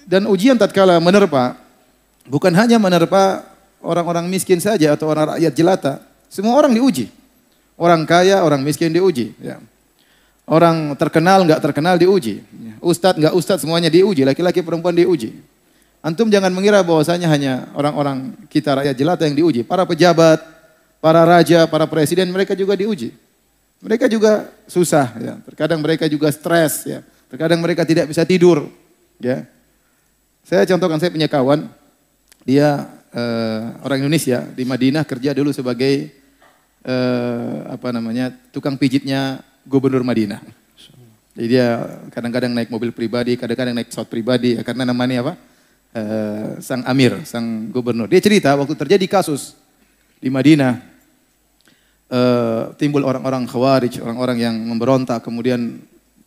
Dan ujian tatkala menerpa, bukan hanya menerpa orang-orang miskin saja atau orang rakyat jelata. Semua orang diuji. Orang kaya, orang miskin diuji. Ya. Orang terkenal, nggak terkenal diuji. Ustadz, nggak ustadz, semuanya diuji. Laki-laki, perempuan diuji. Antum jangan mengira bahwasanya hanya orang-orang kita rakyat jelata yang diuji. Para pejabat, para raja, para presiden, mereka juga diuji. Mereka juga susah. Ya. Terkadang mereka juga stres. Ya. Terkadang mereka tidak bisa tidur. Ya. Saya contohkan, saya punya kawan, dia orang Indonesia di Madinah kerja dulu sebagai tukang pijitnya Gubernur Madinah. Jadi dia kadang-kadang naik mobil pribadi, kadang-kadang naik pesawat pribadi, karena namanya apa? Sang Amir, sang Gubernur. Dia cerita waktu terjadi kasus di Madinah, timbul orang-orang Khawarij, orang-orang yang memberontak, kemudian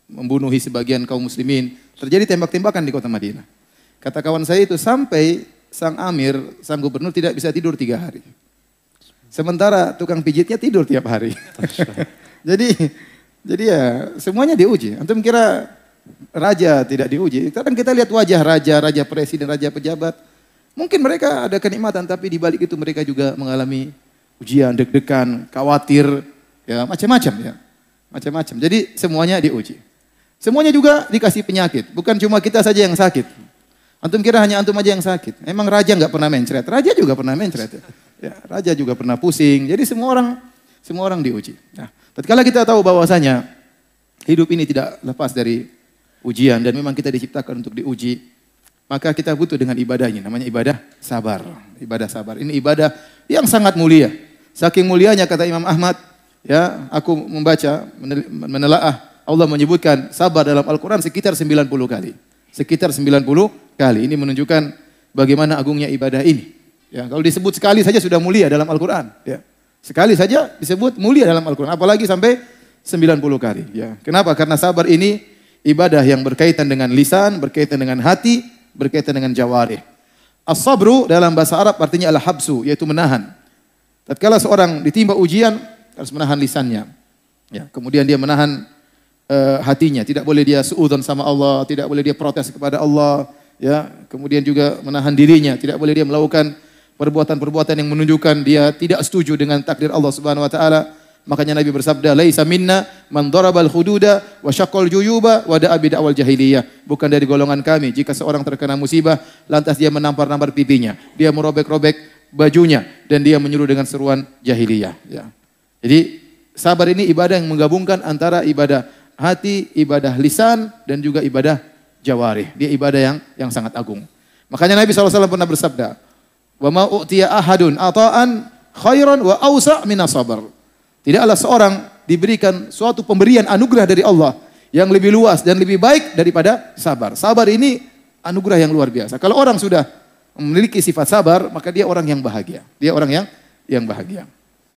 membunuhi sebagian kaum muslimin. Terjadi tembak-tembakan di kota Madinah. Kata kawan saya itu sampai sang Amir, sang Gubernur tidak bisa tidur 3 hari. Sementara tukang pijitnya tidur tiap hari. Jadi ya semuanya diuji. Antum kira raja tidak diuji? Kadang kita lihat wajah raja, raja presiden, raja pejabat. Mungkin mereka ada kenikmatan, tapi di balik itu mereka juga mengalami ujian, deg-degan, khawatir, ya macam-macam ya. Macam-macam. Jadi semuanya diuji. Semuanya juga dikasih penyakit. Bukan cuma kita saja yang sakit. Antum kira hanya antum aja yang sakit. Emang raja nggak pernah mencret? Raja juga pernah mencret. Ya, raja juga pernah pusing. Jadi semua orang diuji. Nah, tatkala kita tahu bahwasanya hidup ini tidak lepas dari ujian dan memang kita diciptakan untuk diuji, maka kita butuh dengan ibadahnya. Namanya ibadah sabar. Ibadah sabar. Ini ibadah yang sangat mulia. Saking mulianya kata Imam Ahmad, ya, aku membaca, menelaah, Allah menyebutkan sabar dalam Al-Quran sekitar 90 kali. Sekitar 90 kali. Ini menunjukkan bagaimana agungnya ibadah ini. Ya, kalau disebut sekali saja sudah mulia dalam Al-Quran. Ya. Sekali saja disebut mulia dalam Al-Quran. Apalagi sampai 90 kali. Ya. Kenapa? Karena sabar ini ibadah yang berkaitan dengan lisan, berkaitan dengan hati, berkaitan dengan jawarih. As-sabru dalam bahasa Arab artinya al-habsu, yaitu menahan. Tatkala seorang ditimpa ujian, harus menahan lisannya. Ya. Kemudian dia menahan hatinya, tidak boleh dia suudzon sama Allah, tidak boleh dia protes kepada Allah, ya. Kemudian juga menahan dirinya, tidak boleh dia melakukan perbuatan-perbuatan yang menunjukkan dia tidak setuju dengan takdir Allah Subhanahu wa taala. Makanya Nabi bersabda, "Laisa minna man darabal hududa wa syaqqal juyuba wa da'a bid'awal jahiliyah." Bukan dari golongan kami jika seorang terkena musibah lantas dia menampar-nampar pipinya, dia merobek-robek bajunya dan dia menyuruh dengan seruan jahiliyah, ya. Jadi sabar ini ibadah yang menggabungkan antara ibadah hati, ibadah lisan, dan juga ibadah jawarih. Dia ibadah yang sangat agung. Makanya Nabi SAW pernah bersabda, "Wa ma u'tiya ahadun ata'an khairan wa awsa' minas sabar." Tidaklah seorang diberikan suatu pemberian anugerah dari Allah yang lebih luas dan lebih baik daripada sabar. Sabar ini anugerah yang luar biasa. Kalau orang sudah memiliki sifat sabar, maka dia orang yang bahagia. Dia orang yang bahagia.